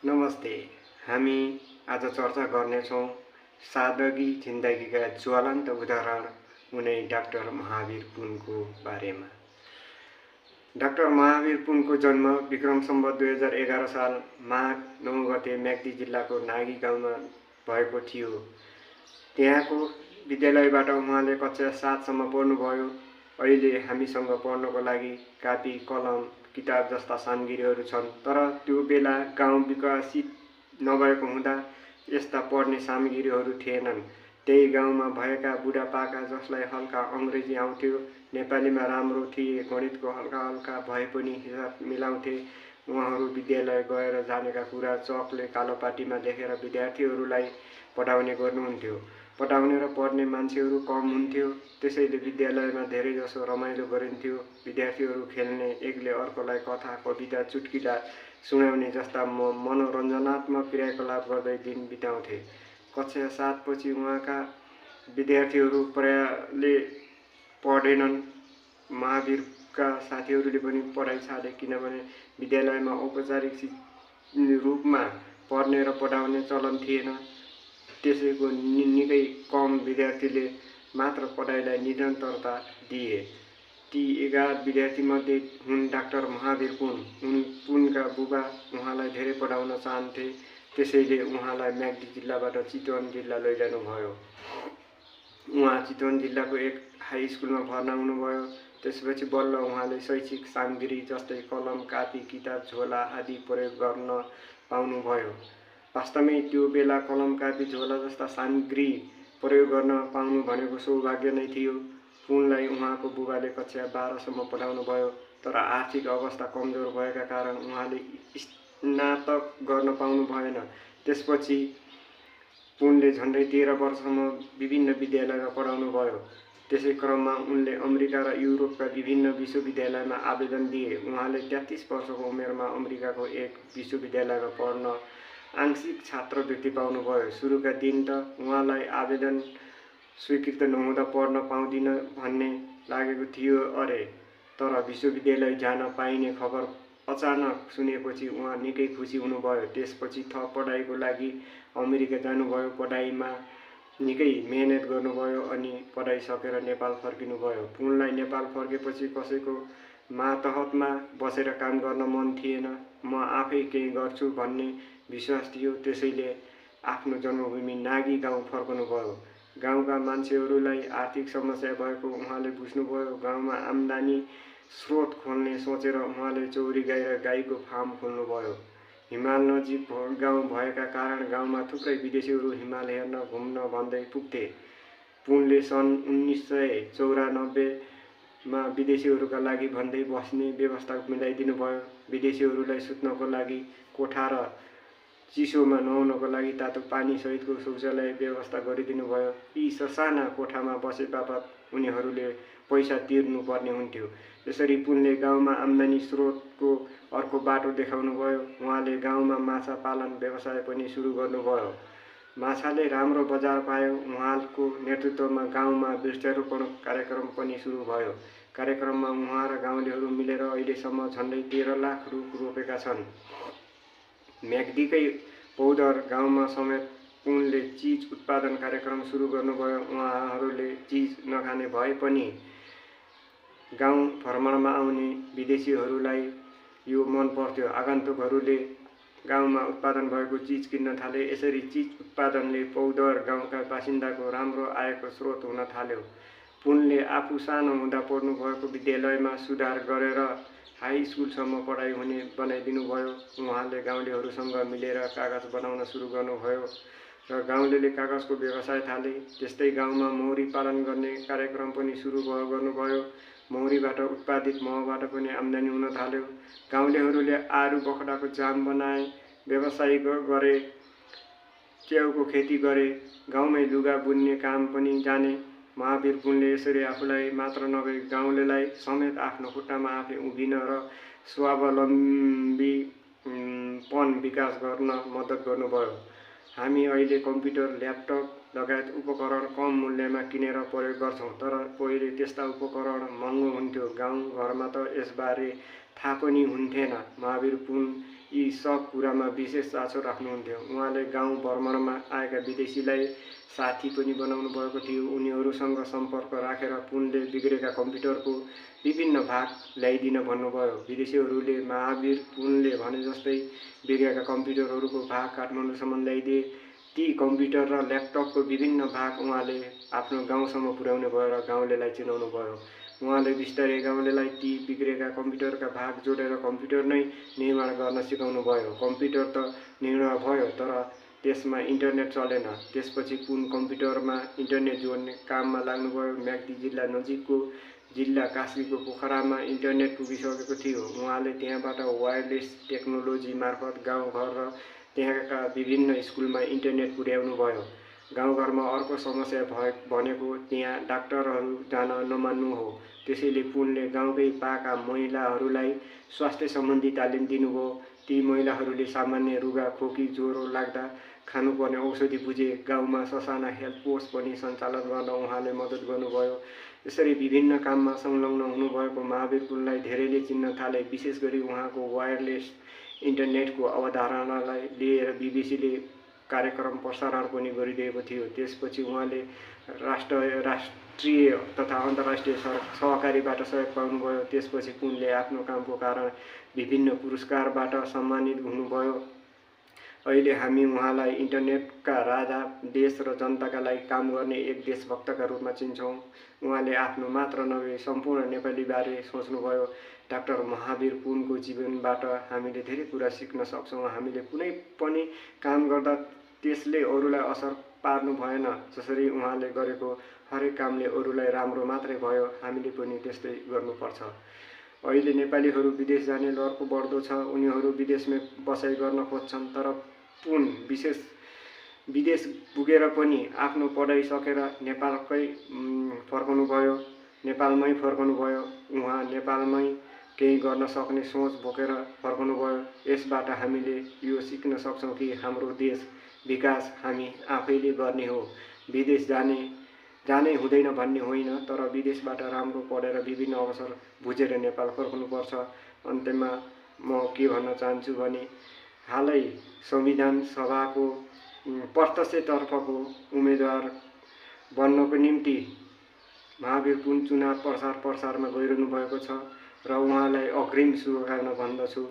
नमस्ते। हामी आज चर्चा गर्नेछौँ सादगी जिन्दगीका ज्वलन्त उदाहरण हुने डाक्टर महावीर पुनको बारेमा। डाक्टर महावीर पुनको जन्म विक्रम सम्वत 2011 साल माघ 9 गते म्याग्दी जिल्लाको नागी गाउँमा भएको थियो। त्यहाँको विद्यालयबाट उहाँले कक्षा 7 सम्म पढ्नुभयो। अहिले हामीसँग पढ्नको लागि कापी, कलम, किताब जस्ता सामग्रीहरू छन्, तर त्यो बेला गाउँ विकसित नभएको हुँदा यस्ता पढ्ने सामग्रीहरू थिएनन्। त्यही गाउँमा भएका बुढापाका जसलाई हल्का अङ्ग्रेजी आउँथ्यो, नेपालीमा राम्रो थिए, गणितको हल्का हल्का भए पनि हिसाब मिलाउँथे, उहाँहरू विद्यालय गएर जानेका कुरा चकले कालोपाटीमा लेखेर विद्यार्थीहरूलाई पढाउने गर्नुहुन्थ्यो। पढाउने र पढ्ने मान्छेहरू कम हुन्थ्यो, त्यसैले विद्यालयमा धेरैजसो रमाइलो गरिन्थ्यो। विद्यार्थीहरू खेल्ने, एकले अर्कोलाई कथा, कविता, चुटकिला सुनाउने जस्ता मनोरञ्जनात्मक क्रियाकलाप गर्दै दिन बिताउँथे। कक्षा 7 पछि उहाँका विद्यार्थीहरू प्रायले पढेनन्। महावीरका साथीहरूले पनि पढाइ छाडे, किनभने विद्यालयमा औपचारिक रूपमा पढ्ने र पढाउने चलन थिएन। त्यसैको निकै कम विद्यार्थीले मात्र पढाइलाई निरन्तरता दिए। ती 11 विद्यार्थीमध्ये हुन् डाक्टर महावीर पुनका बुबा उहाँलाई धेरै पढाउन चाहन्थे, त्यसैले उहाँलाई म्याग्दी जिल्लाबाट चितवन जिल्ला लैजानुभयो। उहाँ चितवन जिल्लाको एक हाई स्कुलमा भर्ना हुनुभयो। त्यसपछि बल्ल उहाँले शैक्षिक सामग्री जस्तै कलम, कापी, किताब, झोला आदि प्रयोग गर्न पाउनुभयो। वास्तवमै त्यो बेला कलम, कापी, झोला जस्ता सामग्री प्रयोग गर्न पाउनु भनेको सौभाग्य नै थियो। पुनलाई उहाँको बुबाले कक्षा 12 सम्म पढाउनुभयो, तर आर्थिक अवस्था कमजोर भएका कारण उहाँले स्नातक गर्न पाउनु भएन। त्यसपछि पुनले झन्डै 13 वर्षसम्म विभिन्न विद्यालयमा पढाउनुभयो। त्यसै क्रममा उनले अमेरिका र युरोपका विभिन्न विश्वविद्यालयमा आवेदन दिए। उहाँले 33 वर्षको उमेरमा अमेरिकाको एक विश्वविद्यालयमा पढ्न आंशिक छात्रवृत्ति पाउनुभयो। सुरुका दिन त उहाँलाई आवेदन स्वीकृत नहुँदा पढ्न पाउँदिन भन्ने लागेको थियो अरे, तर विश्वविद्यालय जान पाइने खबर अचानक सुनेपछि उहाँ निकै खुसी हुनुभयो। त्यसपछि थप पढाइको लागि अमेरिका जानुभयो। पढाइमा निकै मेहनत गर्नुभयो अनि पढाइ सकेर नेपाल फर्किनुभयो। पुनलाई नेपाल फर्केपछि कसैको मातहतमा बसेर काम गर्न मन थिएन। म आफै केही गर्छु भन्ने विश्वास थियो, त्यसैले आफ्नो जन्मभूमि नागी गाउँ फर्कनुभयो। गाउँका मान्छेहरूलाई आर्थिक समस्या भएको उहाँले बुझ्नुभयो। गाउँमा आम्दानी स्रोत खोल्ने सोचेर उहाँले चौरी गाई र गाईको फार्म खोल्नुभयो। हिमाल नजिक गाउँ भएका कारण गाउँमा थुप्रै विदेशीहरू हिमाल हेर्न घुम्न भन्दै पुग्थे। पुनले सन् 1994 मा विदेशीहरूका लागि भन्दै बस्ने व्यवस्था मिलाइदिनुभयो। विदेशीहरूलाई सुत्नको लागि कोठा र चिसोमा नुहाउनको लागि तातो पानी सहितको शौचालय व्यवस्था गरिदिनुभयो। यी ससाना कोठामा बसे बापत उनीहरूले पैसा तिर्नुपर्ने हुन्थ्यो। यसरी पुनले गाउँमा आम्दानी स्रोतको अर्को बाटो देखाउनुभयो। उहाँले गाउँमा माछा पालन व्यवसाय पनि सुरु गर्नुभयो। माछाले राम्रो बजार पायो। उहाँको नेतृत्वमा गाउँमा वृक्षारोपण कार्यक्रम पनि सुरु भयो। कार्यक्रममा उहाँ र गाउँलेहरू मिलेर अहिलेसम्म झन्डै 13 लाख रुख रोपेका छन्। म्याग्दीकै पौधर गाउँमा समेत पुनले चीज उत्पादन कार्यक्रम सुरु गर्नुभयो। उहाँहरूले चीज नखाने भए पनि गाउँ भ्रमणमा आउने विदेशीहरूलाई यो मन पर्थ्यो। आगन्तुकहरूले गाउँमा उत्पादन भएको चीज किन्न थाले। यसरी चीज उत्पादनले पौधर गाउँका बासिन्दाको राम्रो आयको स्रोत हुन थाल्यो। पुनले आफू सानो हुँदा पढ्नु भएको विद्यालयमा सुधार गरेर हाई स्कुलसम्म पढाइ हुने बनाइदिनुभयो। उहाँले गाउँलेहरूसँग मिलेर कागज बनाउन सुरु गर्नुभयो र गाउँलेले कागजको व्यवसाय थाले। त्यस्तै गाउँमा मौरी पालन गर्ने कार्यक्रम पनि सुरु गर्नुभयो। मौरीबाट उत्पादित महबाट पनि आम्दानी हुन थाल्यो। गाउँलेहरूले आरू बखडाको जाम बनाए, व्यवसाय गरे, च्याउको खेती गरे, गाउँमै लुगा बुन्ने काम पनि जाने। महावीर पुनले यसरी आफूलाई मात्र नभई गाउँलेलाई समेत आफ्नो खुट्टामा आफै उभिन र स्वावलम्बीपन विकास गर्न मद्दत गर्नुभयो। हामी अहिले कम्प्युटर, ल्यापटप लगायत उपकरण कम मूल्यमा किनेर प्रयोग गर्छौँ, तर पहिले त्यस्ता उपकरण महँगो हुन्थ्यो। गाउँ घरमा त यसबारे थाहा पनि हुन्थेन। महावीर पुन यी सब कुरामा विशेष चासो राख्नुहुन्थ्यो। उहाँले गाउँ भ्रमणमा आएका विदेशीलाई साथी पनि बनाउनु भएको थियो। उनीहरूसँग सम्पर्क राखेर पुनले बिग्रेका कम्प्युटरको विभिन्न भाग ल्याइदिन भन्नुभयो। विदेशीहरूले महावीर पुनले भने जस्तै बिग्रेका कम्प्युटरहरूको भाग काठमाडौँसम्म ल्याइदिए। ती कम्प्युटर र ल्यापटपको विभिन्न भाग उहाँले आफ्नो गाउँसम्म पुर्याउने भयो र गाउँलेलाई चिनाउनु भयो। उहाँले बिस्तारै गाउँलेलाई ती बिग्रेका कम्प्युटरका भाग जोडेर कम्प्युटर नै निर्माण गर्न सिकाउनु भयो। कम्प्युटर त निर्माण भयो, तर त्यसमा इन्टरनेट चलेन। त्यसपछि पुन कम्प्युटरमा इन्टरनेट जोड्ने काममा लाग्नुभयो। म्याग्दी जिल्ला नजिकको जिल्ला कास्कीको पोखरामा इन्टरनेट पुगिसकेको थियो। उहाँले त्यहाँबाट वायरलेस टेक्नोलोजी मार्फत गाउँघर र त्यहाँका विभिन्न स्कुलमा इन्टरनेट पुर्याउनु भयो। गाउँघरमा अर्को समस्या भनेको त्यहाँ डाक्टरहरू जान नमान्नु हो। त्यसैले पुनले गाउँकै पाका महिलाहरूलाई स्वास्थ्य सम्बन्धी तालिम दिनुभयो। ती महिलाहरूले सामान्य रुगा खोकी ज्वरो लाग्दा खानुपर्ने औषधि बुझे। गाउँमा ससाना हेल्थ पोस्ट पनि सञ्चालन गर्न उहाँले मद्दत गर्नुभयो। यसरी विभिन्न काममा संलग्न हुनुभएको महावीर पुनलाई धेरैले चिन्न थाले। विशेष गरी उहाँको वायरलेस इन्टरनेटको अवधारणालाई लिएर बीबीसीले कार्यक्रम प्रसारण पनि गरिदिएको थियो। त्यसपछि उहाँले राष्ट्रिय तथा अन्तर्राष्ट्रिय सहकारीबाट सहयोग पाउनुभयो। त्यसपछि पुनले आफ्नो कामको कारण विभिन्न पुरस्कारबाट सम्मानित हुनुभयो। अहिले हामी उहाँलाई इन्टरनेटका राजा, देश र जनताका लागि काम गर्ने एक देशभक्तका रूपमा चिन्छौँ। उहाँले आफ्नो मात्र नभए सम्पूर्ण नेपालीबारे सोच्नुभयो। डाक्टर महावीर पुनको जीवनबाट हामीले धेरै कुरा सिक्न सक्छौँ। हामीले कुनै पनि काम गर्दा त्यसले अरूलाई असर पार्नु भएन। जसरी उहाँले गरेको हरेक कामले अरूलाई राम्रो मात्रै भयो, हामीले पनि त्यस्तै गर्नुपर्छ। अहिले नेपालीहरू विदेश जाने लहरको बढ्दो छ। उनीहरू विदेशमै बसाइ गर्न खोज्छन्, तर पुन विदेश पुगेर पनि आफ्नो पढाइ सकेर नेपालमै फर्कनु भयो। उहाँ नेपालमै केही गर्न सक्ने सोच बोकेर फर्कनु भयो। यसबाट हामीले यो सिक्न सक्छौँ कि हाम्रो देश विकास हामी आफैले गर्ने हो। विदेश जानै हुँदैन भन्ने होइन, तर विदेशबाट राम्रो पढेर विभिन्न अवसर बुझेर नेपाल फर्कनुपर्छ। अन्त्यमा म के भन्न चाहन्छु भने हालै संविधान सभाको प्रत्यक्षतर्फको उम्मेदवार बन्नको निम्ति महावीर पुन चुनाव प्रचारमा गइरहनु भएको छ र उहाँलाई अग्रिम शुभकामना भन्दछु।